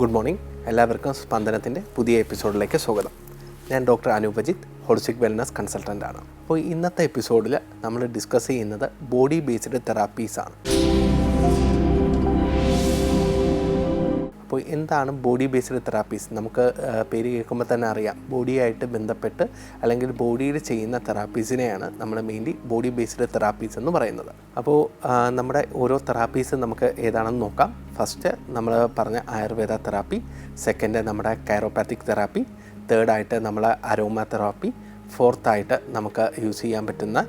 Good morning. എല്ലാവർക്കും സ്പന്ദനത്തിൻ്റെ പുതിയ എപ്പിസോഡിലേക്ക് സ്വാഗതം. ഞാൻ ഡോക്ടർ അനൂപജിത്ത്, ഹോളിസ്റ്റിക് വെൽനസ് കൺസൾട്ടൻ്റ് ആണ്. അപ്പോൾ ഇന്നത്തെ എപ്പിസോഡിൽ നമ്മൾ ഡിസ്കസ് ചെയ്യുന്നത് ബോഡി ബേസ്ഡ് തെറാപ്പീസാണ്. അപ്പോൾ എന്താണ് ബോഡി ബേസ്ഡ് തെറാപ്പീസ്? നമുക്ക് പേര് കേൾക്കുമ്പോൾ തന്നെ അറിയാം, ബോഡിയായിട്ട് ബന്ധപ്പെട്ട് അല്ലെങ്കിൽ ബോഡിയിൽ ചെയ്യുന്ന തെറാപ്പീസിനെയാണ് നമ്മൾ മെയിൻലി ബോഡി ബേസ്ഡ് തെറാപ്പീസ് എന്ന് പറയുന്നത്. അപ്പോൾ നമ്മുടെ ഓരോ തെറാപ്പീസ് നമുക്ക് ഏതാണെന്ന് നോക്കാം. ഫസ്റ്റ് നമ്മൾ പറഞ്ഞ ആയുർവേദ തെറാപ്പി, സെക്കൻഡ് നമ്മുടെ കൈറോപാത്തിക് തെറാപ്പി, തേർഡായിട്ട് നമ്മൾ അരോമ തെറാപ്പി, ഫോർത്തായിട്ട് നമുക്ക് യൂസ് ചെയ്യാൻ പറ്റുന്ന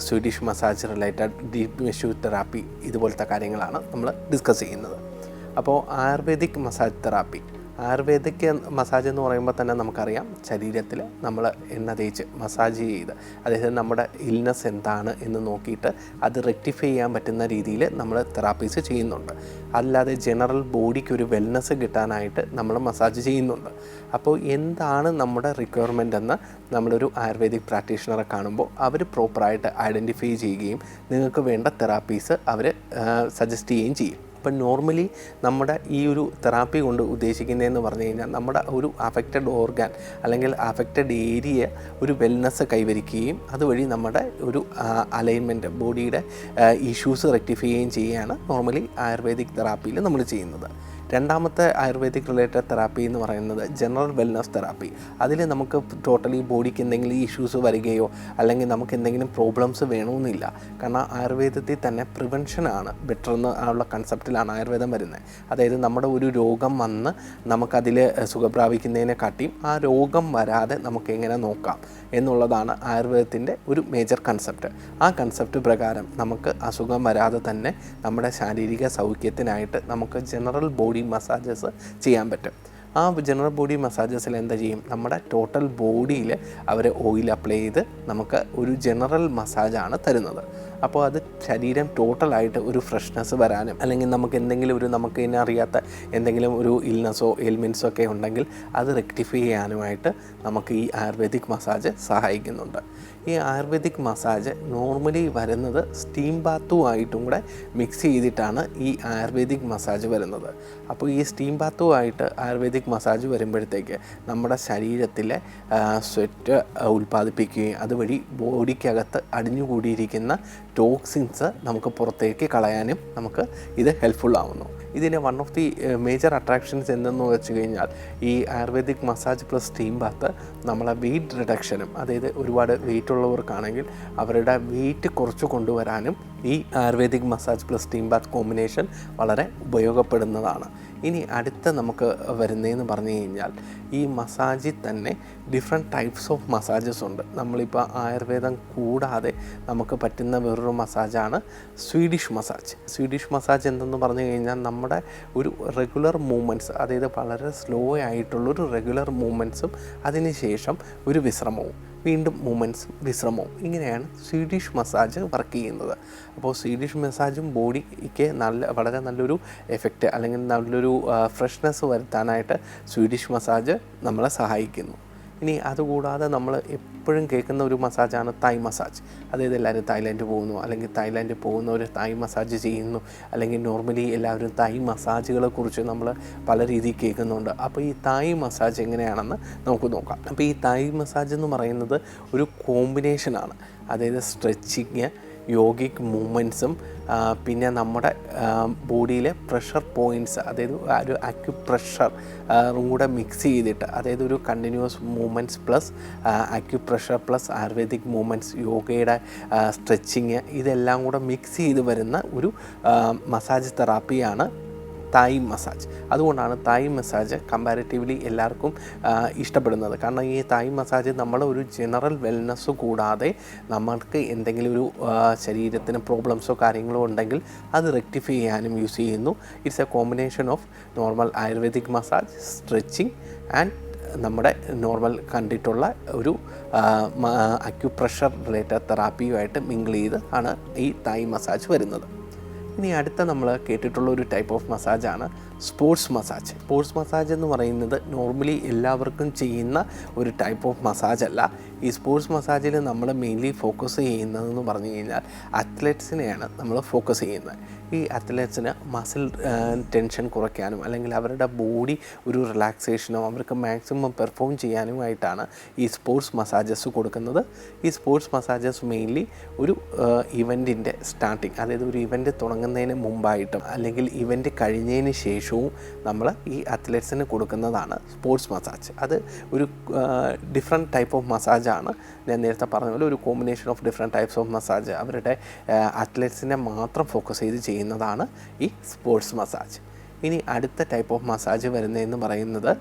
Swedish massage related deep tissue therapy. ഇതുപോലത്തെ കാര്യങ്ങളാണ് നമ്മൾ ഡിസ്കസ് ചെയ്യുന്നത്. അപ്പോൾ ayurvedic massage therapy, ayurvedic massage എന്ന് പറയുമ്പോൾ തന്നെ നമുക്കറിയാം, ശരീരത്തിൽ നമ്മൾ എണ്ണ തേച്ച് മസാജ് ചെയ്ത്, അതായത് നമ്മുടെ ഇൽനെസ് എന്താണ് എന്ന് നോക്കിയിട്ട് അത് റെക്ടിഫൈ ചെയ്യാൻ പറ്റുന്ന രീതിയിൽ നമ്മൾ തെറാപ്പീസ് ചെയ്യുന്നുണ്ട്. അല്ലാതെ ജനറൽ ബോഡിക്ക് ഒരു വെൽനെസ് കിട്ടാനായിട്ട് നമ്മൾ മസാജ് ചെയ്യുന്നുണ്ട്. അപ്പോൾ എന്താണ് നമ്മുടെ റിക്വയർമെൻ്റ് എന്ന് നമ്മളൊരു ആയുർവേദിക് പ്രാക്ടീഷണറെ കാണുമ്പോൾ അവർ പ്രോപ്പറായിട്ട് ഐഡൻറ്റിഫൈ ചെയ്യുകയും നിങ്ങൾക്ക് വേണ്ട തെറാപ്പീസ് അവർ സജസ്റ്റ് ചെയ്യുകയും ചെയ്യും. ഇപ്പം നോർമലി നമ്മുടെ ഈ ഒരു തെറാപ്പി കൊണ്ട് ഉദ്ദേശിക്കുന്നതെന്ന് പറഞ്ഞു കഴിഞ്ഞാൽ നമ്മുടെ ഒരു അഫക്റ്റഡ് ഓർഗാൻ അല്ലെങ്കിൽ അഫക്റ്റഡ് ഏരിയ ഒരു വെൽനെസ് കൈവരിക്കുകയും അതുവഴി നമ്മുടെ ഒരു അലൈൻമെൻറ്റ്, ബോഡിയുടെ ഇഷ്യൂസ് റെക്ടിഫൈ ചെയ്യുകയും ചെയ്യുകയാണ് നോർമലി ആയുർവേദിക് തെറാപ്പിയിൽ നമ്മൾ ചെയ്യുന്നത്. രണ്ടാമത്തെ ആയുർവേദിക് റിലേറ്റഡ് തെറാപ്പി എന്ന് പറയുന്നത് ജനറൽ വെൽനസ് തെറാപ്പി. അതിൽ നമുക്ക് ടോട്ടലി ബോഡിക്ക് എന്തെങ്കിലും ഇഷ്യൂസ് വരികയോ അല്ലെങ്കിൽ നമുക്ക് എന്തെങ്കിലും പ്രോബ്ലംസ് വേണമെന്നില്ല. കാരണം ആയുർവേദത്തിൽ തന്നെ പ്രിവെൻഷനാണ് ബെറ്റർ എന്നുള്ള കൺസെപ്റ്റിലാണ് ആയുർവേദം വരുന്നത്. അതായത് നമ്മുടെ ഒരു രോഗം വന്ന് നമുക്കതിൽ സുഖം പ്രാപിക്കുന്നതിനെക്കാട്ടിയും ആ രോഗം വരാതെ നമുക്ക് എങ്ങനെ നോക്കാം എന്നുള്ളതാണ് ആയുർവേദത്തിൻ്റെ ഒരു മേജർ കൺസെപ്റ്റ്. ആ കൺസെപ്റ്റ് പ്രകാരം നമുക്ക് അസുഖം വരാതെ തന്നെ നമ്മുടെ ശാരീരിക സൗഖ്യത്തിനായിട്ട് നമുക്ക് ജനറൽ ബോഡി മസാജസ് ചെയ്യാൻ പറ്റും. ആ ജനറൽ ബോഡി മസാജസിൽ എന്താ ചെയ്യും, നമ്മുടെ ടോട്ടൽ ബോഡിയിൽ അവർ ഓയിൽ അപ്ലൈ ചെയ്ത് നമുക്ക് ഒരു ജനറൽ മസാജാണ് തരുന്നത്. അപ്പോൾ അത് ശരീരം ടോട്ടലായിട്ട് ഒരു ഫ്രഷ്നെസ് വരാനും അല്ലെങ്കിൽ നമുക്ക് എന്തെങ്കിലും ഒരു നമുക്ക് ഇതിനെ അറിയാത്ത എന്തെങ്കിലും ഒരു ഇൽനെസ്സോ എയിൽമെൻറ്റ്സോ ഒക്കെ ഉണ്ടെങ്കിൽ അത് റെക്ടിഫൈ ചെയ്യാനുമായിട്ട് നമുക്ക് ഈ ആയുർവേദിക് മസാജ് സഹായിക്കുന്നുണ്ട്. ഈ ആയുർവേദിക് മസാജ് നോർമലി വരുന്നത് സ്റ്റീം ബാത്തുമായിട്ടും കൂടെ മിക്സ് ചെയ്തിട്ടാണ് ഈ ആയുർവേദിക് മസാജ് വരുന്നത്. അപ്പോൾ ഈ സ്റ്റീം ബാത്തുമായിട്ട് ആയുർവേദിക് മസാജ് വരുമ്പോഴത്തേക്ക് നമ്മുടെ ശരീരത്തിലെ സ്വെറ്റ് ഉൽപ്പാദിപ്പിക്കുകയും അതുവഴി ബോഡിക്കകത്ത് അടിഞ്ഞുകൂടിയിരിക്കുന്ന ടോക്സിൻസ് നമുക്ക് പുറത്തേക്ക് കളയാനും നമുക്ക് ഇത് ഹെൽപ്ഫുൾ ആവുന്നു. ഇതിൻ്റെ one of the major attractions എന്തെന്ന് വെച്ച് കഴിഞ്ഞാൽ ഈ ayurvedic massage plus steam Baat നമ്മളെ വെയിറ്റ് റിഡക്ഷനും, അതായത് ഒരുപാട് വെയിറ്റ് ഉള്ളവർക്കാണെങ്കിൽ അവരുടെ വെയിറ്റ് കുറച്ച് കൊണ്ടുവരാനും ഈ ayurvedic massage plus steam Baat combination വളരെ ഉപയോഗപ്പെടുന്നതാണ്. ഇനി അടുത്ത നമുക്ക് വരുന്നതെന്ന് പറഞ്ഞു കഴിഞ്ഞാൽ ഈ മസാജിൽ തന്നെ ഡിഫറെൻറ്റ് ടൈപ്സ് ഓഫ് മസാജസ് ഉണ്ട്. നമ്മളിപ്പോൾ ആയുർവേദം കൂടാതെ നമുക്ക് പറ്റുന്ന വേറൊരു മസാജാണ് സ്വീഡിഷ് മസാജ്. സ്വീഡിഷ് മസാജ് എന്തെന്ന് പറഞ്ഞു കഴിഞ്ഞാൽ നമ്മുടെ ഒരു റെഗുലർ മൂവ്മെൻറ്റ്സ്, അതായത് വളരെ സ്ലോ ആയിട്ടുള്ളൊരു റെഗുലർ മൂവ്മെൻറ്റ്സും അതിനുശേഷം ഒരു വിശ്രമവും, വീണ്ടും മൂവ്മെൻറ്റ്സും വിശ്രമവും, ഇങ്ങനെയാണ് സ്വീഡിഷ് മസാജ് വർക്ക് ചെയ്യുന്നത്. അപ്പോൾ സ്വീഡിഷ് മസാജും ബോഡിക്ക് വളരെ നല്ലൊരു എഫക്റ്റ് അല്ലെങ്കിൽ നല്ലൊരു ഫ്രഷ്നെസ് വരുത്താനായിട്ട് സ്വീഡിഷ് മസാജ് നമ്മളെ സഹായിക്കുന്നു. ഇനി അതുകൂടാതെ നമ്മൾ എപ്പോഴും കേൾക്കുന്ന ഒരു മസാജാണ് തായ് മസാജ്. അതായത് എല്ലാവരും തായ്ലാൻഡ് പോകുന്നു അല്ലെങ്കിൽ തായ്ലാൻഡിൽ പോകുന്നവർ തായ് മസാജ് ചെയ്യുന്നു, അല്ലെങ്കിൽ നോർമലി എല്ലാവരും തായ് മസാജുകളെ കുറിച്ച് നമ്മൾ പല രീതിയിൽ കേൾക്കുന്നുണ്ട്. അപ്പോൾ ഈ തായ് മസാജ് എങ്ങനെയാണെന്ന് നമുക്ക് നോക്കാം. അപ്പോൾ ഈ തായ് മസാജ് എന്ന് പറയുന്നത് ഒരു കോമ്പിനേഷനാണ്. അതായത് സ്ട്രെച്ചിങ്, യോഗിക് മൂവ്മെൻറ്റ്സും പിന്നെ നമ്മുടെ ബോഡിയിലെ പ്രഷർ പോയിൻറ്റ്സ്, അതായത് ഒരു അക്യുപ്രഷർ കൂടെ മിക്സ് ചെയ്തിട്ട്, അതായത് ഒരു continuous movements plus acupressure plus ayurvedic movements, യോഗയുടെ സ്ട്രെച്ചിങ്, ഇതെല്ലാം കൂടെ മിക്സ് ചെയ്ത് വരുന്ന ഒരു മസാജ് തെറാപ്പിയാണ് തായ് മസാജ്. അതുകൊണ്ടാണ് തായ് മസാജ് കമ്പാരിറ്റീവ്ലി എല്ലാവർക്കും ഇഷ്ടപ്പെടുന്നത്. കാരണം ഈ തായ് മസാജ് നമ്മൾ ഒരു ജനറൽ വെൽനെസ് കൂടാതെ നമ്മൾക്ക് എന്തെങ്കിലും ഒരു ശരീരത്തിന് പ്രോബ്ലംസോ കാര്യങ്ങളോ ഉണ്ടെങ്കിൽ അത് റെക്ടിഫൈ ചെയ്യാനും യൂസ് ചെയ്യുന്നു. It's A combination of normal ayurvedic massage, stretching and നമ്മുടെ നോർമൽ കണ്ടിട്ടുള്ള ഒരു അക്യുപ്രഷർ റിലേറ്റഡ് തെറാപ്പിയുമായിട്ട് മിങ്കിൾ ചെയ്ത് ആണ് ഈ തായ് മസാജ് വരുന്നത്. ഇനി അടുത്ത നമ്മൾ കേട്ടിട്ടുള്ള ഒരു ടൈപ്പ് ഓഫ് മസാജാണ് സ്പോർട്സ് മസാജ് എന്ന് പറയുന്നത് നോർമലി എല്ലാവർക്കും ചെയ്യുന്ന ഒരു ടൈപ്പ് ഓഫ് മസാജ് അല്ല. ഈ സ്പോർട്സ് മസാജിൽ നമ്മൾ മെയിൻലി ഫോക്കസ് ചെയ്യുന്നതെന്ന് പറഞ്ഞു കഴിഞ്ഞാൽ അത്ലറ്റ്സിനെയാണ് നമ്മൾ ഫോക്കസ് ചെയ്യുന്നത്. ഈ അത്ലറ്റ്സിന് മസിൽ ടെൻഷൻ കുറയ്ക്കാനും അല്ലെങ്കിൽ അവരുടെ ബോഡി ഒരു റിലാക്സേഷനോ അവർക്ക് മാക്സിമം പെർഫോം ചെയ്യാനുമായിട്ടാണ് ഈ സ്പോർട്സ് മസാജസ് കൊടുക്കുന്നത്. ഈ സ്പോർട്സ് മസാജസ് മെയിൻലി ഒരു ഇവൻറ്റിൻ്റെ സ്റ്റാർട്ടിങ്, അതായത് ഒരു ഇവൻറ്റ് തുടങ്ങുന്നതിന് മുമ്പായിട്ടും അല്ലെങ്കിൽ ഇവൻറ്റ് കഴിഞ്ഞതിന് ശേഷവും നമ്മൾ ഈ അത്ലറ്റ്സിന് കൊടുക്കുന്നതാണ് സ്പോർട്സ് മസാജ്. അത് ഒരു ഡിഫറെൻറ്റ് ടൈപ്പ് ഓഫ് മസാജാണ്. ഞാൻ നേരത്തെ പറഞ്ഞ പോലെ ഒരു combination of different types of massage അവരുടെ അത്ലറ്റ്സിനെ മാത്രം ഫോക്കസ് ചെയ്ത് ചെയ്യുന്നതാണ് ഈ സ്പോർട്സ് മസാജ്. ഇനി അടുത്ത ടൈപ്പ് ഓഫ് മസാജ് വരുന്നതെന്ന് പറയുന്നത്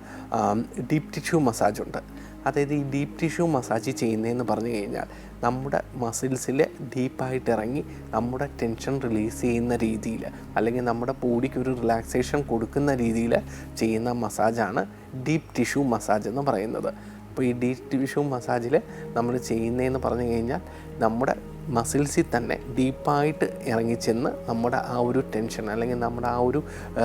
ഡീപ്പ് ടിഷ്യൂ മസാജുണ്ട്. അതായത് ഈ ഡീപ്പ് ടിഷ്യൂ മസാജ് ചെയ്യുന്നതെന്ന് പറഞ്ഞു കഴിഞ്ഞാൽ നമ്മുടെ മസിൽസിൽ ഡീപ്പായിട്ട് ഇറങ്ങി നമ്മുടെ ടെൻഷൻ റിലീസ് ചെയ്യുന്ന രീതിയിൽ അല്ലെങ്കിൽ നമ്മുടെ ബോഡിക്ക് ഒരു റിലാക്സേഷൻ കൊടുക്കുന്ന രീതിയിൽ ചെയ്യുന്ന മസാജാണ് ഡീപ്പ് ടിഷ്യൂ മസാജ് എന്ന് പറയുന്നത്. അപ്പോൾ ഈ ഡീപ്പ് ടിഷ്യൂ മസാജിൽ നമ്മൾ ചെയ്യുന്നതെന്ന് പറഞ്ഞു കഴിഞ്ഞാൽ നമ്മുടെ മസിൽസിൽ തന്നെ ഡീപ്പായിട്ട് ഇറങ്ങിച്ചെന്ന് നമ്മുടെ ആ ഒരു ടെൻഷൻ അല്ലെങ്കിൽ നമ്മുടെ ആ ഒരു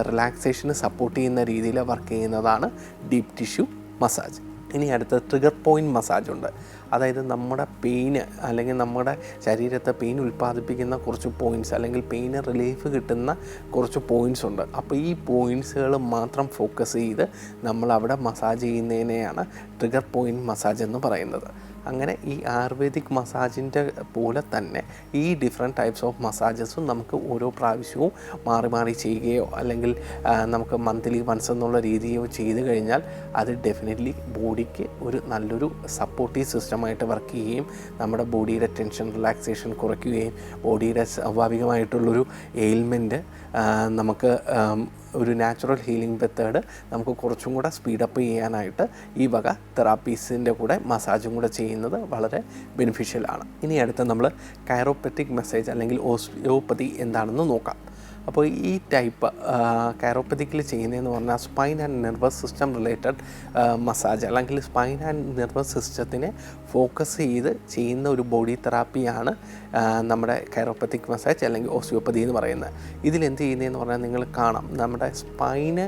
റിലാക്സേഷന് സപ്പോർട്ട് ചെയ്യുന്ന രീതിയിൽ വർക്ക് ചെയ്യുന്നതാണ് ഡീപ്പ് ടിഷ്യൂ മസാജ്. ഇനി അടുത്ത ട്രിഗർ പോയിൻറ്റ് മസാജുണ്ട്. അതായത് നമ്മുടെ പെയിന് അല്ലെങ്കിൽ നമ്മുടെ ശരീരത്തെ പെയിൻ ഉൽപ്പാദിപ്പിക്കുന്ന കുറച്ച് പോയിൻറ്റ്സ് അല്ലെങ്കിൽ പെയിന് റിലീഫ് കിട്ടുന്ന കുറച്ച് പോയിൻറ്റ്സ് ഉണ്ട്. അപ്പോൾ ഈ പോയിൻറ്റ്സുകൾ മാത്രം ഫോക്കസ് ചെയ്ത് നമ്മളവിടെ മസാജ് ചെയ്യുന്നതിനെയാണ് ട്രിഗർ പോയിൻറ്റ് മസാജ് എന്ന് പറയുന്നത്. അങ്ങനെ ഈ ആയുർവേദിക് മസാജിൻ്റെ പോലെ തന്നെ ഈ ഡിഫറെൻറ്റ് ടൈപ്സ് ഓഫ് മസാജസും നമുക്ക് ഓരോ പ്രാവശ്യവും മാറി മാറി ചെയ്യുകയോ അല്ലെങ്കിൽ നമുക്ക് മന്ത്ലി വൺസ് എന്നുള്ള രീതിയോ ചെയ്ത് കഴിഞ്ഞാൽ അത് ഡെഫിനറ്റ്ലി ബോഡിക്ക് ഒരു നല്ലൊരു സപ്പോർട്ടീവ് സിസ്റ്റമായിട്ട് വർക്ക് ചെയ്യുകയും നമ്മുടെ ബോഡിയുടെ ടെൻഷൻ റിലാക്സേഷൻ കുറയ്ക്കുകയും ബോഡിയുടെ സ്വാഭാവികമായിട്ടുള്ളൊരു എയിൽമെൻറ്റ് നമുക്ക് ഒരു നാച്ചുറൽ ഹീലിംഗ് മെത്തേഡ് നമുക്ക് കുറച്ചും കൂടെ സ്പീഡപ്പ് ചെയ്യാനായിട്ട് ഈ വക തെറാപ്പീസിൻ്റെ കൂടെ മസാജും കൂടെ ചെയ്യുന്നത് വളരെ ബെനിഫിഷ്യലാണ്. ഇനി അടുത്ത നമ്മൾ കൈറോപ്രാക്റ്റിക് മസാജ് അല്ലെങ്കിൽ ഓസ്റ്റിയോപ്പതി എന്താണെന്ന് നോക്കാം. അപ്പോൾ ഈ ടൈപ്പ് കൈറോപ്പതിക്കിൽ ചെയ്യുന്നതെന്ന് പറഞ്ഞാൽ spine and nervous system related massage അല്ലെങ്കിൽ സ്പൈൻ ആൻഡ് നെർവസ് സിസ്റ്റത്തിനെ ഫോക്കസ് ചെയ്ത് ചെയ്യുന്ന ഒരു ബോഡി തെറാപ്പിയാണ് നമ്മുടെ കൈറോപ്പത്തിക് മസാജ് അല്ലെങ്കിൽ ഓസ്റ്റിയോപ്പതി എന്ന് പറയുന്നത്. ഇതിലെന്ത് ചെയ്യുന്നതെന്ന് പറഞ്ഞാൽ നിങ്ങൾ കാണാം, നമ്മുടെ സ്പൈന്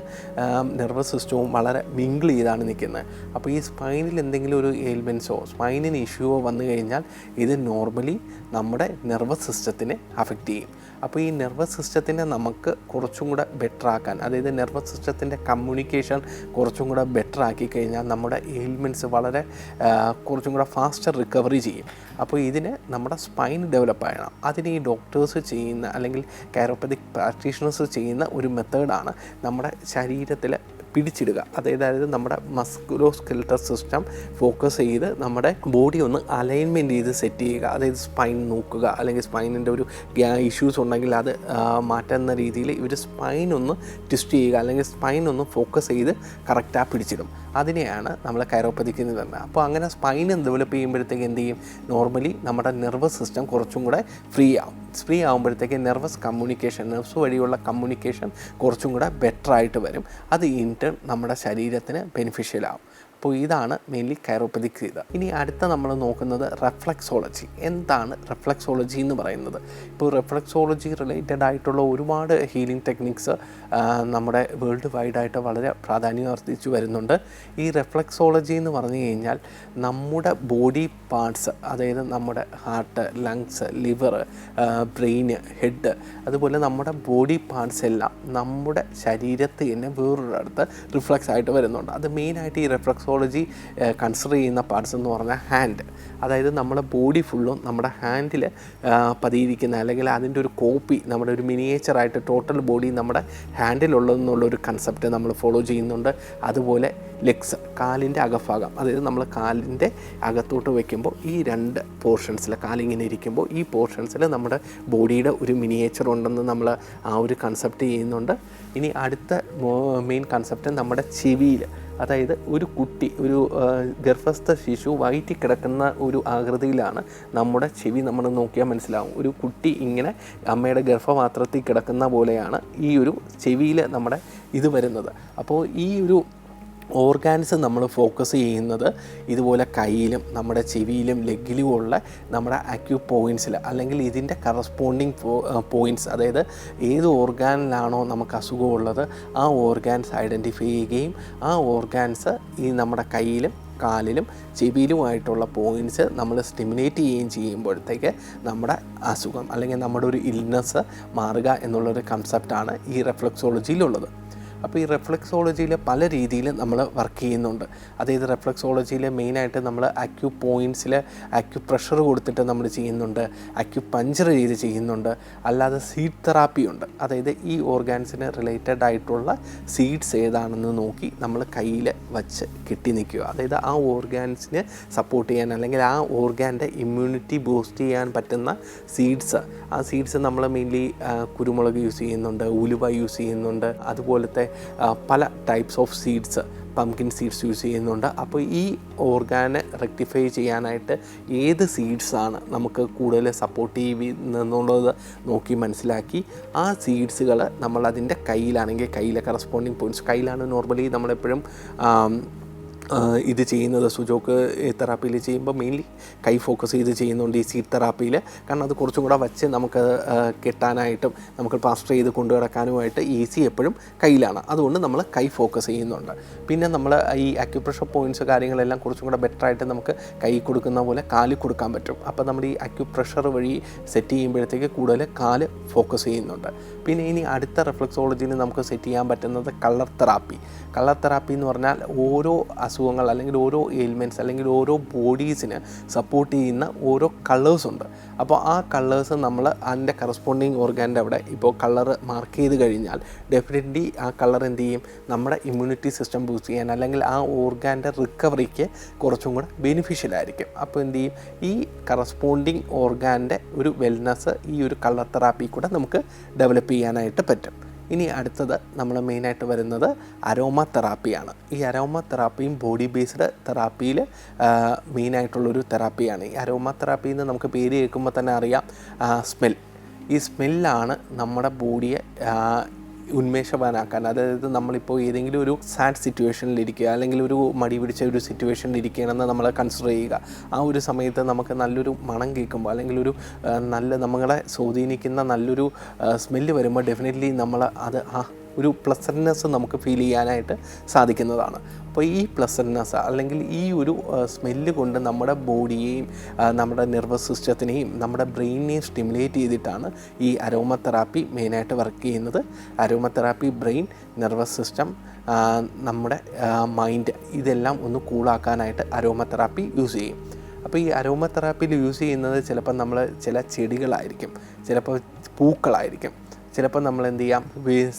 നെർവസ് സിസ്റ്റവും വളരെ മിങ്കിൾ ചെയ്താണ് നിൽക്കുന്നത്. അപ്പോൾ ഈ സ്പൈനിൽ എന്തെങ്കിലും ഒരു എയിൽമെൻറ്റ്സോ സ്പൈനിന് ഇഷ്യൂവോ വന്നു കഴിഞ്ഞാൽ ഇത് നോർമലി നമ്മുടെ നെർവസ് സിസ്റ്റത്തിനെ അഫക്റ്റ് ചെയ്യും. അപ്പോൾ ഈ നെർവസ് സിസ്റ്റത്തിനെ നമുക്ക് കുറച്ചും കൂടെ ബെറ്റർ ആക്കാൻ, അതായത് നെർവസ് സിസ്റ്റത്തിൻ്റെ കമ്മ്യൂണിക്കേഷൻ കുറച്ചും കൂടെ ബെറ്റർ ആക്കി കഴിഞ്ഞാൽ നമ്മുടെ എയിൽമെൻറ്റ്സ് വളരെ കുറച്ചും കൂടെ ഫാസ്റ്റർ റിക്കവറി ചെയ്യും. അപ്പോൾ ഇതിന് നമ്മുടെ സ്പൈൻ ഡെവലപ്പ് ചെയ്യണം. അതിന് ഈ ഡോക്ടേഴ്സ് ചെയ്യുന്ന അല്ലെങ്കിൽ കൈറോപ്പതിക് പ്രാക്ടീഷണേഴ്സ് ചെയ്യുന്ന ഒരു മെത്തേഡാണ് നമ്മുടെ ശരീരത്തിൽ പിടിച്ചിടുക. അതായത് നമ്മുടെ മസ്കുലോസ്കെലറ്റൽ സിസ്റ്റം ഫോക്കസ് ചെയ്ത് നമ്മുടെ ബോഡി ഒന്ന് അലൈൻമെൻറ്റ് ചെയ്ത് സെറ്റ് ചെയ്യുക. അതായത് സ്പൈൻ നോക്കുക അല്ലെങ്കിൽ സ്പൈനിൻ്റെ ഒരു ഇഷ്യൂസ് ഉണ്ടെങ്കിൽ അത് മാറ്റുന്ന രീതിയിൽ ഇവർ സ്പൈൻ ഒന്ന് ട്വിസ്റ്റ് ചെയ്യുക അല്ലെങ്കിൽ സ്പൈൻ ഒന്ന് ഫോക്കസ് ചെയ്ത് കറക്റ്റായി പിടിച്ചിടും. അതിനെയാണ് നമ്മൾ കൈറോപ്പതിക്കിന് തന്നെ. അപ്പോൾ അങ്ങനെ സ്പൈൻ ഡെവലപ്പ് ചെയ്യുമ്പോഴത്തേക്ക് എന്ത് ചെയ്യും, നോർമലി നമ്മുടെ നെർവസ് സിസ്റ്റം കുറച്ചും കൂടെ ഫ്രീ ആകുമ്പോഴത്തേക്ക് നെർവസ് കമ്മ്യൂണിക്കേഷൻ, നെർവ്സ് വഴിയുള്ള കമ്മ്യൂണിക്കേഷൻ കുറച്ചും കൂടെ ബെറ്റർ ആയിട്ട് വരും. അത് ഇൻടേൺ നമ്മുടെ ശരീരത്തിന് ബെനിഫിഷ്യൽ ആവും. അപ്പോൾ ഇതാണ് മെയിൻലി കൈറോപ്പതിക് ചെയ്ത്. ഇനി അടുത്ത നമ്മൾ നോക്കുന്നത് റിഫ്ലക്സോളജി. എന്താണ് റിഫ്ലക്സോളജി എന്ന് പറയുന്നത്? ഇപ്പോൾ റിഫ്ലക്സോളജി റിലേറ്റഡ് ആയിട്ടുള്ള ഒരുപാട് ഹീലിംഗ് ടെക്നിക്സ് നമ്മുടെ വേൾഡ് വൈഡായിട്ട് വളരെ പ്രാധാന്യം അർഹിച്ചു വരുന്നുണ്ട്. ഈ റിഫ്ലക്സോളജി എന്ന് പറഞ്ഞു കഴിഞ്ഞാൽ നമ്മുടെ ബോഡി പാർട്സ്, അതായത് നമ്മുടെ ഹാർട്ട്, ലങ്സ്, ലിവർ, ബ്രെയിന്, ഹെഡ്, അതുപോലെ നമ്മുടെ ബോഡി പാർട്സ് എല്ലാം നമ്മുടെ ശരീരത്തിൽ തന്നെ വേറൊരിടത്ത് റിഫ്ലക്സ് ആയിട്ട് വരുന്നുണ്ട്. അത് മെയിനായിട്ട് ഈ റിഫ്ലക്സോളജി കൺസിഡർ ചെയ്യുന്ന പാർട്സ് എന്ന് പറഞ്ഞാൽ ഹാൻഡ്. അതായത് നമ്മുടെ ബോഡി ഫുള്ളും നമ്മുടെ ഹാൻഡിൽ പതിയിരിക്കുന്ന അല്ലെങ്കിൽ അതിൻ്റെ ഒരു കോപ്പി, നമ്മുടെ ഒരു മിനിയേച്ചറായിട്ട് ടോട്ടൽ ബോഡി നമ്മുടെ ഹാൻഡിലുള്ളതെന്നുള്ളൊരു കൺസെപ്റ്റ് നമ്മൾ ഫോളോ ചെയ്യുന്നുണ്ട്. അതുപോലെ ലെഗ്സ്, കാലിൻ്റെ അകഭാഗം, അതായത് നമ്മൾ കാലിൻ്റെ അകത്തോട്ട് വയ്ക്കുമ്പോൾ ഈ രണ്ട് പോർഷൻസിൽ കാലിങ്ങനെ ഇരിക്കുമ്പോൾ ഈ പോർഷൻസിൽ നമ്മുടെ ബോഡിയുടെ ഒരു മിനിയേച്ചർ ഉണ്ടെന്ന് നമ്മൾ ആ ഒരു കൺസെപ്റ്റ് ചെയ്യുന്നുണ്ട്. ഇനി അടുത്ത മെയിൻ കൺസെപ്റ്റ് നമ്മുടെ ചെവിയിൽ, അതായത് ഒരു കുട്ടി, ഒരു ഗർഭസ്ഥ ശിശു വയറ്റി കിടക്കുന്ന ഒരു ആകൃതിയിലാണ് നമ്മുടെ ചെവി. നമ്മൾ നോക്കിയാൽ മനസ്സിലാവും, ഒരു കുട്ടി ഇങ്ങനെ അമ്മയുടെ ഗർഭപാത്രത്തിൽ കിടക്കുന്ന പോലെയാണ് ഈ ഒരു ചെവിയിൽ നമ്മുടെ ഇത് വരുന്നത്. അപ്പോൾ ഈ ഒരു ഓർഗാൻസ് നമ്മൾ ഫോക്കസ് ചെയ്യുന്നത് ഇതുപോലെ കയ്യിലും നമ്മുടെ ചെവിയിലും ലെഗിലുമുള്ള നമ്മുടെ അക്യൂ പോയിൻറ്റ്സിൽ, അല്ലെങ്കിൽ ഇതിൻ്റെ കറസ്പോണ്ടിങ് പോയിൻറ്റ്സ്, അതായത് ഏത് ഓർഗാനിലാണോ നമുക്ക് അസുഖമുള്ളത് ആ ഓർഗാൻസ് ഐഡൻറ്റിഫൈ ചെയ്യുകയും ആ ഓർഗാൻസ് ഈ നമ്മുടെ കയ്യിലും കാലിലും ചെവിയിലുമായിട്ടുള്ള പോയിൻറ്റ്സ് നമ്മൾ സ്റ്റിമുലേറ്റ് ചെയ്യുമ്പോഴത്തേക്ക് നമ്മുടെ അസുഖം അല്ലെങ്കിൽ നമ്മുടെ ഒരു ഇൽനെസ് മാറുക എന്നുള്ളൊരു കൺസെപ്റ്റാണ് ഈ റിഫ്ലെക്സോളജിയിലുള്ളത്. അപ്പോൾ ഈ റിഫ്ലെക്സോളജിയിൽ പല രീതിയിൽ നമ്മൾ വർക്ക് ചെയ്യുന്നുണ്ട്. അതായത് റിഫ്ലെക്സോളജിയിൽ മെയിനായിട്ട് നമ്മൾ അക്യൂ പോയിൻറ്റ്സിൽ അക്യൂ പ്രഷർ കൊടുത്തിട്ട് നമ്മൾ ചെയ്യുന്നുണ്ട്, അക്യൂ പഞ്ചർ ചെയ്ത് ചെയ്യുന്നുണ്ട്, അല്ലാതെ സീഡ് തെറാപ്പി ഉണ്ട്. അതായത് ഈ ഓർഗാൻസിന് റിലേറ്റഡ് ആയിട്ടുള്ള സീഡ്സ് ഏതാണെന്ന് നോക്കി നമ്മൾ കയ്യിൽ വച്ച് കെട്ടി നിൽക്കുക. അതായത് ആ ഓർഗാൻസിന് സപ്പോർട്ട് ചെയ്യാൻ അല്ലെങ്കിൽ ആ ഓർഗാൻ്റെ ഇമ്മ്യൂണിറ്റി ബൂസ്റ്റ് ചെയ്യാൻ പറ്റുന്ന സീഡ്സ്, ആ സീഡ്സ് നമ്മൾ മെയിൻലി കുരുമുളക് യൂസ് ചെയ്യുന്നുണ്ട്, ഉലുവ യൂസ് ചെയ്യുന്നുണ്ട്, അതുപോലത്തെ പല types of seeds, pumpkin seeds use ചെയ്യുന്നുണ്ട്. അപ്പോൾ ഈ ഓർഗാനെ റെക്ടിഫൈ ചെയ്യാനായിട്ട് ഏത് സീഡ്സാണ് നമുക്ക് കൂടുതൽ സപ്പോർട്ടീവ് എന്നുള്ളത് നോക്കി മനസ്സിലാക്കി ആ സീഡ്സുകൾ നമ്മൾ അതിൻ്റെ കയ്യിലാണെങ്കിൽ കയ്യിലെ കറസ്പോണ്ടിങ് പോയിൻറ്റ്സ്, കയ്യിലാണ് നോർമലി നമ്മളെപ്പോഴും ഇത് ചെയ്യുന്നത്. സുജോക്ക് തെറാപ്പിയിൽ ചെയ്യുമ്പോൾ മെയിൻലി കൈ ഫോക്കസ് ചെയ്ത് ചെയ്യുന്നുണ്ട് ഈ സീഡ് തെറാപ്പിയിൽ. കാരണം അത് കുറച്ചും കൂടെ വച്ച് നമുക്ക് കെട്ടാനായിട്ടും നമുക്ക് പ്ലാസ്റ്റർ ചെയ്ത് കൊണ്ടു കിടക്കാനുമായിട്ട് ഈസി എപ്പോഴും കയ്യിലാണ്. അതുകൊണ്ട് നമ്മൾ കൈ ഫോക്കസ് ചെയ്യുന്നുണ്ട്. പിന്നെ നമ്മൾ ഈ അക്യുപ്രഷർ പോയിൻറ്റ്സ് കാര്യങ്ങളെല്ലാം കുറച്ചും കൂടെ ബെറ്ററായിട്ട് നമുക്ക് കൈ കൊടുക്കുന്ന പോലെ കാലിൽ കൊടുക്കാൻ പറ്റും. അപ്പോൾ നമ്മൾ ഈ അക്യുപ്രഷർ വഴി സെറ്റ് ചെയ്യുമ്പോഴത്തേക്ക് കൂടുതൽ കാല് ഫോക്കസ് ചെയ്യുന്നുണ്ട്. പിന്നെ ഇനി അടുത്ത റിഫ്ലെക്സോളജിയിൽ നമുക്ക് സെറ്റ് ചെയ്യാൻ പറ്റുന്നത് കളർ തെറാപ്പി. കളർ തെറാപ്പി എന്ന് പറഞ്ഞാൽ ഓരോ അസുഖങ്ങൾ അല്ലെങ്കിൽ ഓരോ എയിൽമെൻറ്റ്സ് അല്ലെങ്കിൽ ഓരോ ബോഡീസിന് സപ്പോർട്ട് ചെയ്യുന്ന ഓരോ കളേഴ്സ് ഉണ്ട്. അപ്പോൾ ആ കളേഴ്സ് നമ്മൾ അതിൻ്റെ കറസ്പോണ്ടിങ് ഓർഗാൻ്റെ അവിടെ ഇപ്പോൾ കളർ മാർക്ക് ചെയ്ത് കഴിഞ്ഞാൽ ഡെഫിനറ്റ്ലി ആ കളർ എന്ത് ചെയ്യും, നമ്മുടെ ഇമ്മ്യൂണിറ്റി സിസ്റ്റം ബൂസ്റ്റ് ചെയ്യാൻ അല്ലെങ്കിൽ ആ ഓർഗാൻ്റെ റിക്കവറിക്ക് കുറച്ചും കൂടെ ബെനിഫിഷ്യൽ ആയിരിക്കും. അപ്പോൾ എന്ത് ചെയ്യും, ഈ കറസ്പോണ്ടിങ് ഓർഗാൻ്റെ ഒരു വെൽനെസ് ഈ ഒരു കളർ തെറാപ്പി കൂടെ നമുക്ക് ഡെവലപ്പ് ചെയ്യാനായിട്ട് പറ്റും. ഇനി അടുത്തത് നമ്മൾ മെയിനായിട്ട് വരുന്നത് അരോമ തെറാപ്പിയാണ്. ഈ അരോമ തെറാപ്പിയും ബോഡി ബേസ്ഡ് തെറാപ്പിയിൽ മെയിനായിട്ടുള്ളൊരു തെറാപ്പിയാണ്. ഈ അരോമ തെറാപ്പി എന്ന് നമുക്ക് പേര് കേൾക്കുമ്പോൾ തന്നെ അറിയാം, സ്മെൽ. ഈ സ്മെല്ലാണ് നമ്മുടെ ബോഡിയെ ഉന്മേഷവാനാക്കാൻ. അതായത് നമ്മളിപ്പോൾ ഏതെങ്കിലും ഒരു സാഡ് സിറ്റുവേഷനിലിരിക്കുക അല്ലെങ്കിൽ ഒരു മടി പിടിച്ച ഒരു സിറ്റുവേഷനിലിരിക്കുകയാണെന്ന് നമ്മൾ കൺസിഡർ ചെയ്യുക. ആ ഒരു സമയത്ത് നമുക്ക് നല്ലൊരു മണം കേൾക്കുമ്പോൾ അല്ലെങ്കിൽ ഒരു നല്ല നമ്മളെ സ്വാധീനിക്കുന്ന നല്ലൊരു സ്മെല്ല് വരുമ്പോൾ ഡെഫിനറ്റ്ലി നമ്മൾ അത് ഒരു പ്ലസൻറ്റ്നെസ് നമുക്ക് ഫീൽ ചെയ്യാനായിട്ട് സാധിക്കുന്നതാണ്. അപ്പോൾ ഈ പ്ലസൻറ്റ്നെസ് അല്ലെങ്കിൽ ഈ ഒരു സ്മെല്ല് കൊണ്ട് നമ്മുടെ ബോഡിയെയും നമ്മുടെ നെർവസ് സിസ്റ്റത്തിനെയും നമ്മുടെ ബ്രെയിനിനെയും സ്റ്റിമുലേറ്റ് ചെയ്തിട്ടാണ് ഈ അരോമ തെറാപ്പി മെയിനായിട്ട് വർക്ക് ചെയ്യുന്നത്. Aroma therapy brain, nervous system, നമ്മുടെ മൈൻഡ് ഇതെല്ലാം ഒന്ന് കൂളാക്കാനായിട്ട് അരോമ തെറാപ്പി യൂസ് ചെയ്യും. അപ്പോൾ ഈ അരോമ തെറാപ്പിയിൽ യൂസ് ചെയ്യുന്നത് ചിലപ്പോൾ നമ്മൾ ചില ചെടികളായിരിക്കും, ചിലപ്പോൾ പൂക്കളായിരിക്കും, ചിലപ്പോൾ നമ്മൾ എന്ത് ചെയ്യാം,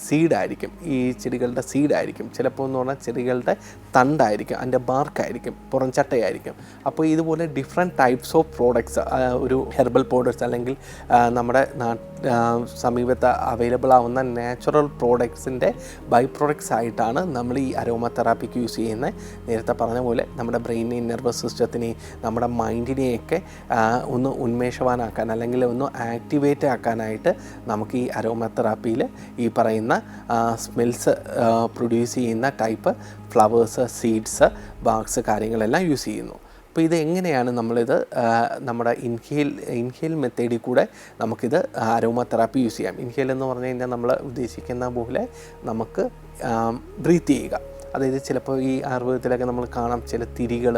സീഡായിരിക്കും, ഈ ചെടികളുടെ സീഡായിരിക്കും, ചിലപ്പോൾ എന്ന് പറഞ്ഞാൽ ചെടികളുടെ തണ്ടായിരിക്കും, അതിൻ്റെ ബാർക്കായിരിക്കും, പുറംചട്ടയായിരിക്കും. അപ്പോൾ ഇതുപോലെ ഡിഫറെൻറ്റ് ടൈപ്സ് ഓഫ് പ്രോഡക്ട്സ്, ഒരു ഹെർബൽ പ്രോഡക്ട്സ് അല്ലെങ്കിൽ നമ്മുടെ സമീപത്ത് അവൈലബിൾ ആവുന്ന നാച്ചുറൽ പ്രോഡക്ട്സിൻ്റെ ബൈ പ്രോഡക്ട്സ് ആയിട്ടാണ് നമ്മൾ ഈ അരോമ തെറാപ്പിക്ക് യൂസ് ചെയ്യുന്നത്. നേരത്തെ പറഞ്ഞ പോലെ നമ്മുടെ ബ്രെയിനെയും നെർവസ് സിസ്റ്റത്തിനെയും നമ്മുടെ മൈൻഡിനെയൊക്കെ ഒന്ന് ഉന്മേഷവാനാക്കാൻ അല്ലെങ്കിൽ ഒന്ന് ആക്ടിവേറ്റ് ആക്കാനായിട്ട് നമുക്ക് ഈ അരോമ തെറാപ്പിയിൽ ഈ പറയുന്ന സ്മെൽസ് പ്രൊഡ്യൂസ് ചെയ്യുന്ന ടൈപ്പ് ഫ്ലവേഴ്സ്, സീഡ്സ്, ബാഗ്സ് കാര്യങ്ങളെല്ലാം യൂസ് ചെയ്യുന്നു. അപ്പോൾ ഇത് എങ്ങനെയാണ് നമ്മളിത് നമ്മുടെ ഇൻഹേൽ മെത്തേഡിൽ കൂടെ നമുക്കിത് അരോമ തെറാപ്പി യൂസ് ചെയ്യാം. ഇൻഹേൽ എന്ന് പറഞ്ഞു കഴിഞ്ഞാൽ നമ്മൾ ഉദ്ദേശിക്കുന്ന പോലെ നമുക്ക് ബ്രീത്ത് ചെയ്യുക. അതായത് ചിലപ്പോൾ ഈ ആയുർവേദത്തിലൊക്കെ നമ്മൾ കാണാം ചില തിരികൾ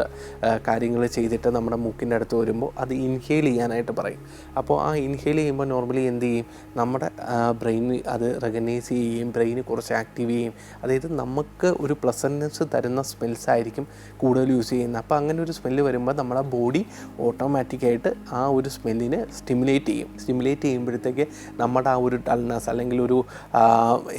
കാര്യങ്ങൾ ചെയ്തിട്ട് നമ്മുടെ മൂക്കിൻ്റെ അടുത്ത് വരുമ്പോൾ അത് ഇൻഹെയിൽ ചെയ്യാനായിട്ട് പറയും. അപ്പോൾ ആ ഇൻഹെയിൽ ചെയ്യുമ്പോൾ നോർമലി എന്ത് ചെയ്യും, നമ്മുടെ ബ്രെയിന് അത് റെക്കഗ്നൈസ് ചെയ്യുകയും ബ്രെയിന് കുറച്ച് ആക്റ്റീവ് ചെയ്യും. അതായത് നമുക്ക് ഒരു പ്ലസൻറ്റ്നെസ് തരുന്ന സ്മെൽസ് ആയിരിക്കും കൂടുതൽ യൂസ് ചെയ്യുന്നത്. അപ്പോൾ അങ്ങനെ ഒരു സ്മെല്ല് വരുമ്പോൾ നമ്മുടെ ബോഡി ഓട്ടോമാറ്റിക്കായിട്ട് ആ ഒരു സ്മെല്ലിനെ സ്റ്റിമുലേറ്റ് ചെയ്യുമ്പോഴത്തേക്ക് നമ്മുടെ ആ ഒരു ഡൾനെസ് അല്ലെങ്കിൽ ഒരു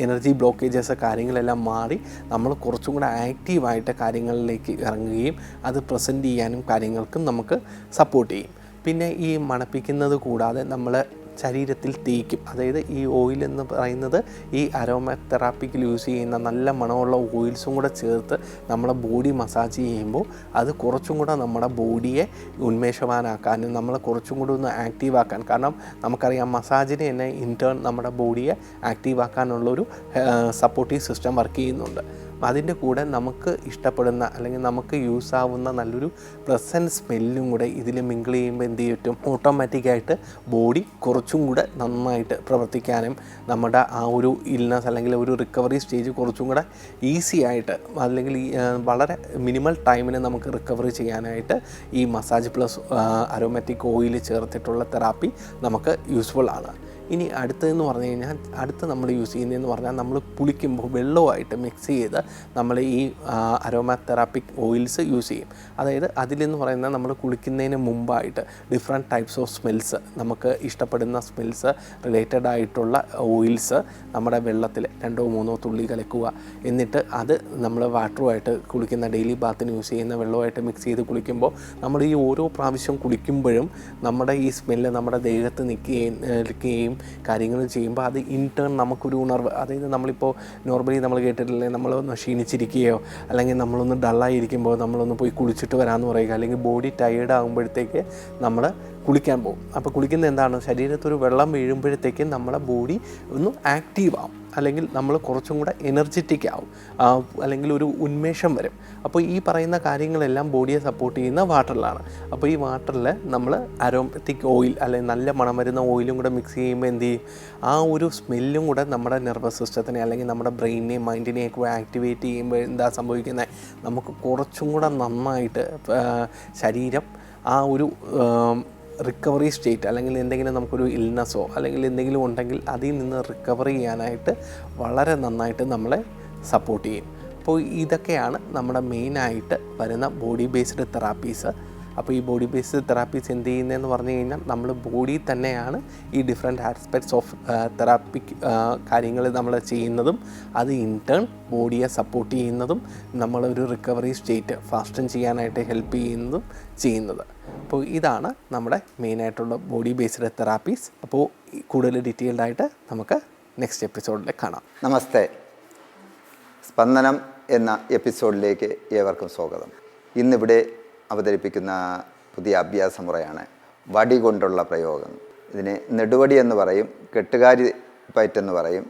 എനർജി ബ്ലോക്കേജസ് കാര്യങ്ങളെല്ലാം മാറി നമ്മൾ കുറച്ചും കൂടെ ആക്റ്റീവായിട്ട് കാര്യങ്ങളിലേക്ക് ഇറങ്ങുകയും അത് പ്രസൻറ്റ് ചെയ്യാനും കാര്യങ്ങൾക്കും നമുക്ക് സപ്പോർട്ട് ചെയ്യും. പിന്നെ ഈ മണപ്പിക്കുന്നത് കൂടാതെ നമ്മൾ ശരീരത്തിൽ തേക്കും. അതായത് ഈ ഓയിൽ എന്ന് പറയുന്നത് ഈ അരോമ തെറാപ്പിക്ക് യൂസ് ചെയ്യുന്ന നല്ല മണമുള്ള ഓയിൽസും കൂടെ ചേർത്ത് നമ്മളെ ബോഡി മസാജ് ചെയ്യുമ്പോൾ അത് കുറച്ചും കൂടെ നമ്മുടെ ബോഡിയെ ഉന്മേഷവാനാക്കാനും നമ്മളെ കുറച്ചും കൂടെ ഒന്ന് ആക്റ്റീവാക്കാൻ, കാരണം നമുക്കറിയാം മസാജിന് തന്നെ ഇൻറ്റേൺ നമ്മുടെ ബോഡിയെ ആക്റ്റീവാക്കാനുള്ളൊരു സപ്പോർട്ടീവ് സിസ്റ്റം വർക്ക് ചെയ്യുന്നുണ്ട്. അതിൻ്റെ കൂടെ നമുക്ക് ഇഷ്ടപ്പെടുന്ന അല്ലെങ്കിൽ നമുക്ക് യൂസ് ആവുന്ന നല്ലൊരു പ്ലസൻറ്റ് സ്മെല്ലും കൂടെ ഇതിൽ മിങ്കിൾ ചെയ്യുമ്പോൾ എന്ത് ചെയ്യും, ഓട്ടോമാറ്റിക്കായിട്ട് ബോഡി കുറച്ചും കൂടെ നന്നായിട്ട് പ്രവർത്തിക്കാനും നമ്മുടെ ആ ഒരു ഇൽനെസ് അല്ലെങ്കിൽ ഒരു റിക്കവറി സ്റ്റേജ് കുറച്ചും കൂടെ ഈസി ആയിട്ട് അല്ലെങ്കിൽ വളരെ മിനിമൽ ടൈമിന് നമുക്ക് റിക്കവറി ചെയ്യാനായിട്ട് ഈ മസാജ് പ്ലസ് അരോമാറ്റിക് ഓയിൽ ചേർത്തിട്ടുള്ള തെറാപ്പി നമുക്ക് യൂസ്ഫുൾ ആണ്. ഇനി അടുത്തതെന്ന് പറഞ്ഞു കഴിഞ്ഞാൽ അടുത്ത് നമ്മൾ യൂസ് ചെയ്യുന്നതെന്ന് പറഞ്ഞാൽ നമ്മൾ കുളിക്കുമ്പോൾ വെള്ളവുമായിട്ട് മിക്സ് ചെയ്ത് നമ്മൾ ഈ അരോമാ തെറാപ്പിക് ഓയിൽസ് യൂസ് ചെയ്യും. അതായത് അതിലെന്ന് പറയുന്നത് നമ്മൾ കുളിക്കുന്നതിന് മുമ്പായിട്ട് ഡിഫറെൻറ്റ് ടൈപ്സ് ഓഫ് സ്മെൽസ്, നമുക്ക് ഇഷ്ടപ്പെടുന്ന സ്മെൽസ് റിലേറ്റഡ് ആയിട്ടുള്ള ഓയിൽസ് നമ്മുടെ വെള്ളത്തിൽ 2-3 തുള്ളി കലക്കുക. എന്നിട്ട് അത് നമ്മൾ വാട്ടറുമായിട്ട് കുളിക്കുന്ന ഡെയിലി ബാത്തിന് യൂസ് ചെയ്യുന്ന വെള്ളവുമായിട്ട് മിക്സ് ചെയ്ത് കുളിക്കുമ്പോൾ നമ്മൾ ഈ ഓരോ പ്രാവശ്യം കുളിക്കുമ്പോഴും നമ്മുടെ ഈ സ്മെല്ല് നമ്മുടെ ദേഹത്ത് നിൽക്കുകയും കാര്യങ്ങൾ ചെയ്യുമ്പോൾ അത് ഇൻടേൺ നമുക്കൊരു ഉണർവ്, അതായത് നമ്മളിപ്പോൾ നോർമലി നമ്മൾ കേട്ടിട്ടില്ലേ, നമ്മളൊന്ന് ക്ഷീണിച്ചിരിക്കുകയോ അല്ലെങ്കിൽ നമ്മളൊന്ന് ഡള്ളായിരിക്കുമ്പോൾ നമ്മളൊന്ന് പോയി കുളിച്ചിട്ട് വരാമെന്ന് പറയുക, അല്ലെങ്കിൽ ബോഡി ടയേർഡ് ആകുമ്പോഴത്തേക്ക് നമ്മൾ കുളിക്കാൻ പോകും. അപ്പോൾ കുളിക്കുന്നത് എന്താണ്, ശരീരത്തൊരു വെള്ളം വീഴുമ്പോഴത്തേക്ക് നമ്മളെ ബോഡി ഒന്ന് ആക്റ്റീവ് ആവും, അല്ലെങ്കിൽ നമ്മൾ കുറച്ചും കൂടെ എനർജറ്റിക് ആവും, അല്ലെങ്കിൽ ഒരു ഉന്മേഷം വരും. അപ്പോൾ ഈ പറയുന്ന കാര്യങ്ങളെല്ലാം ബോഡിയെ സപ്പോർട്ട് ചെയ്യുന്ന വാട്ടറിലാണ്. അപ്പോൾ ഈ വാട്ടറിൽ നമ്മൾ അരോമാറ്റിക് ഓയിൽ അല്ലെങ്കിൽ നല്ല മണം വരുന്ന ഓയിലും കൂടെ മിക്സ് ചെയ്യുമ്പോൾ എന്ത് ചെയ്യും, ആ ഒരു സ്മെല്ലും കൂടെ നമ്മുടെ നെർവസ് സിസ്റ്റത്തിനെ അല്ലെങ്കിൽ നമ്മുടെ ബ്രെയിനിനെയും മൈൻഡിനെയൊക്കെ ആക്ടിവേറ്റ് ചെയ്യുമ്പോൾ എന്താ സംഭവിക്കുന്നത്, നമുക്ക് കുറച്ചും കൂടെ നന്നായിട്ട് ശരീരം ആ ഒരു റിക്കവറി സ്റ്റേറ്റ് അല്ലെങ്കിൽ എന്തെങ്കിലും നമുക്കൊരു ഇൽനെസ്സോ അല്ലെങ്കിൽ എന്തെങ്കിലും ഉണ്ടെങ്കിൽ അതിൽ നിന്ന് റിക്കവർ ചെയ്യാനായിട്ട് വളരെ നന്നായിട്ട് നമ്മളെ സപ്പോർട്ട് ചെയ്യും. അപ്പോൾ ഇതൊക്കെയാണ് നമ്മുടെ മെയിനായിട്ട് വരുന്ന ബോഡി ബേസ്ഡ് തെറാപ്പീസ്. അപ്പോൾ ഈ ബോഡി ബേസ്ഡ് തെറാപ്പീസ് എന്ത് ചെയ്യുന്നതെന്ന് പറഞ്ഞു കഴിഞ്ഞാൽ നമ്മൾ ബോഡി തന്നെയാണ് ഈ ഡിഫറെൻറ്റ് ആസ്പെക്ട്സ് ഓഫ് തെറാപ്പിക് കാര്യങ്ങൾ നമ്മൾ ചെയ്യുന്നതും അത് ഇൻടേൺ ബോഡിയെ സപ്പോർട്ട് ചെയ്യുന്നതും നമ്മളൊരു റിക്കവറി സ്റ്റേറ്റ് ഫാസ്റ്റൻ ചെയ്യാനായിട്ട് ഹെൽപ്പ് ചെയ്യുന്നത്. അപ്പോൾ ഇതാണ് നമ്മുടെ മെയിനായിട്ടുള്ള ബോഡി ബേസ്ഡ് തെറാപ്പീസ്. അപ്പോൾ കൂടുതൽ ഡീറ്റെയിൽഡ് ആയിട്ട് നമുക്ക് നെക്സ്റ്റ് എപ്പിസോഡിൽ കാണാം. നമസ്തേ. സ്പന്ദനം എന്ന എപ്പിസോഡിലേക്ക് ഏവർക്കും സ്വാഗതം. ഇന്നിവിടെ അവതരിപ്പിക്കുന്ന പുതിയ അഭ്യാസമുറയാണ് വടി കൊണ്ടുള്ള പ്രയോഗം. ഇതിനെ നെടുവടി എന്ന് പറയും, കെട്ടുകാരി പയറ്റെന്ന് പറയും.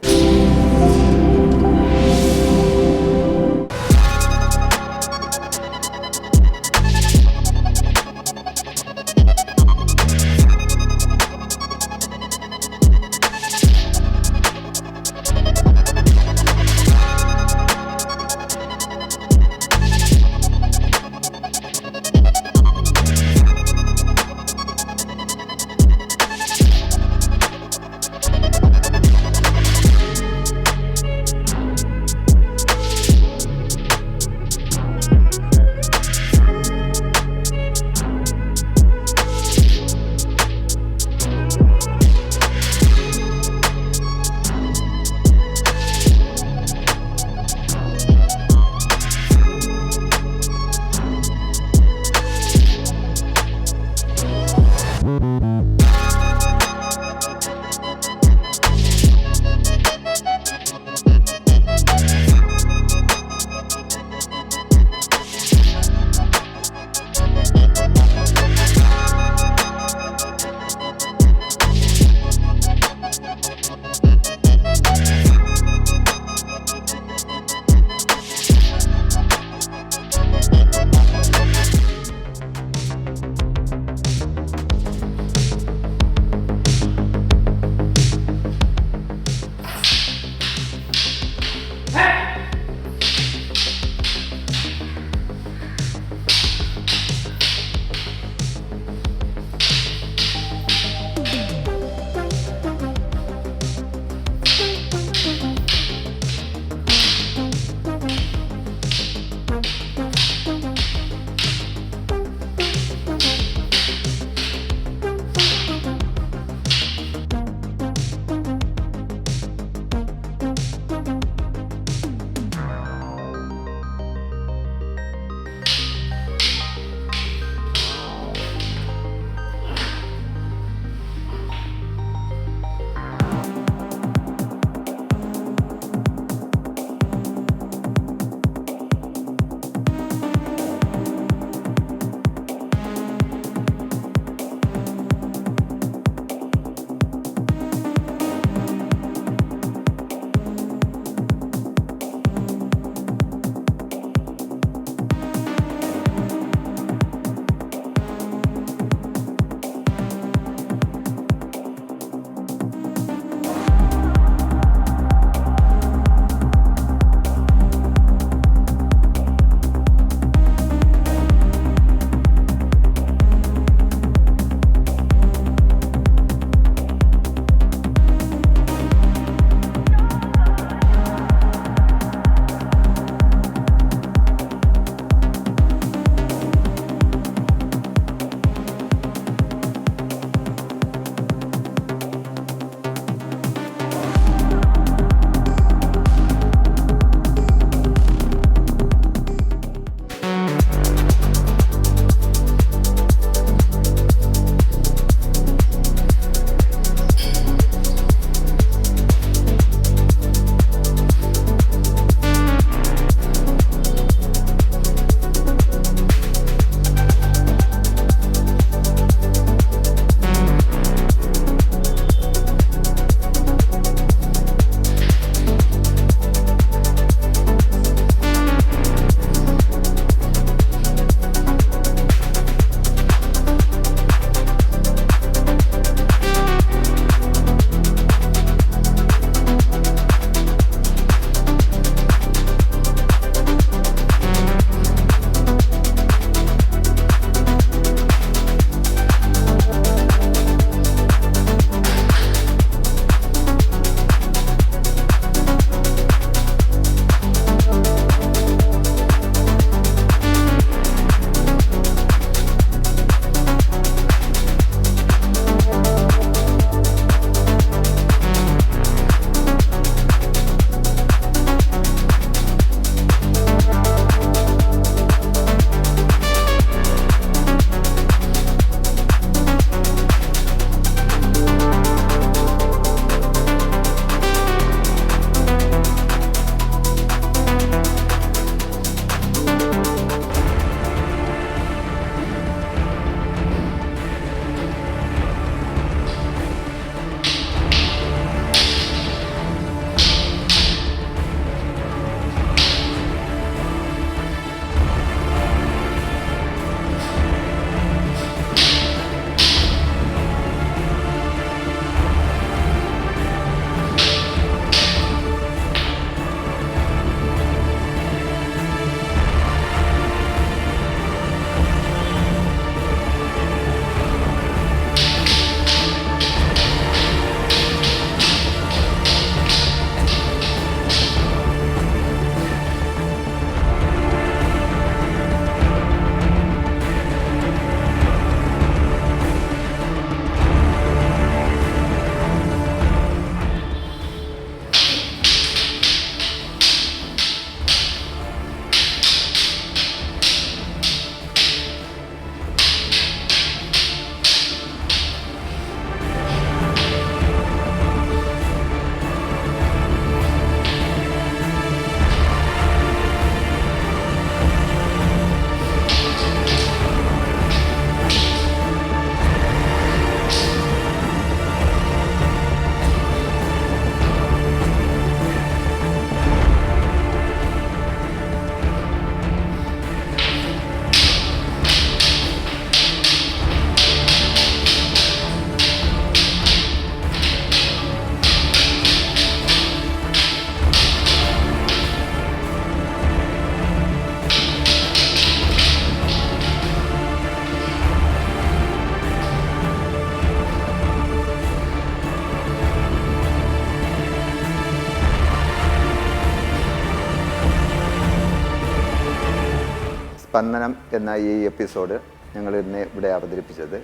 സ്പന്ദനം എന്ന ഈ എപ്പിസോഡ് ഞങ്ങൾ ഇന്ന് ഇവിടെ അവതരിപ്പിച്ചത്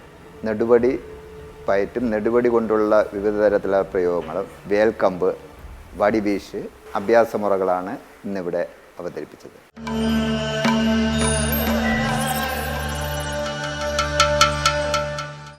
നെടുവടി പയറ്റും നെടുവടി കൊണ്ടുള്ള വിവിധ തരത്തിലുള്ള പ്രയോഗങ്ങളും വേൽക്കമ്പ് വടിവീശ് അഭ്യാസമുറകളാണ് ഇന്നിവിടെ അവതരിപ്പിച്ചത്.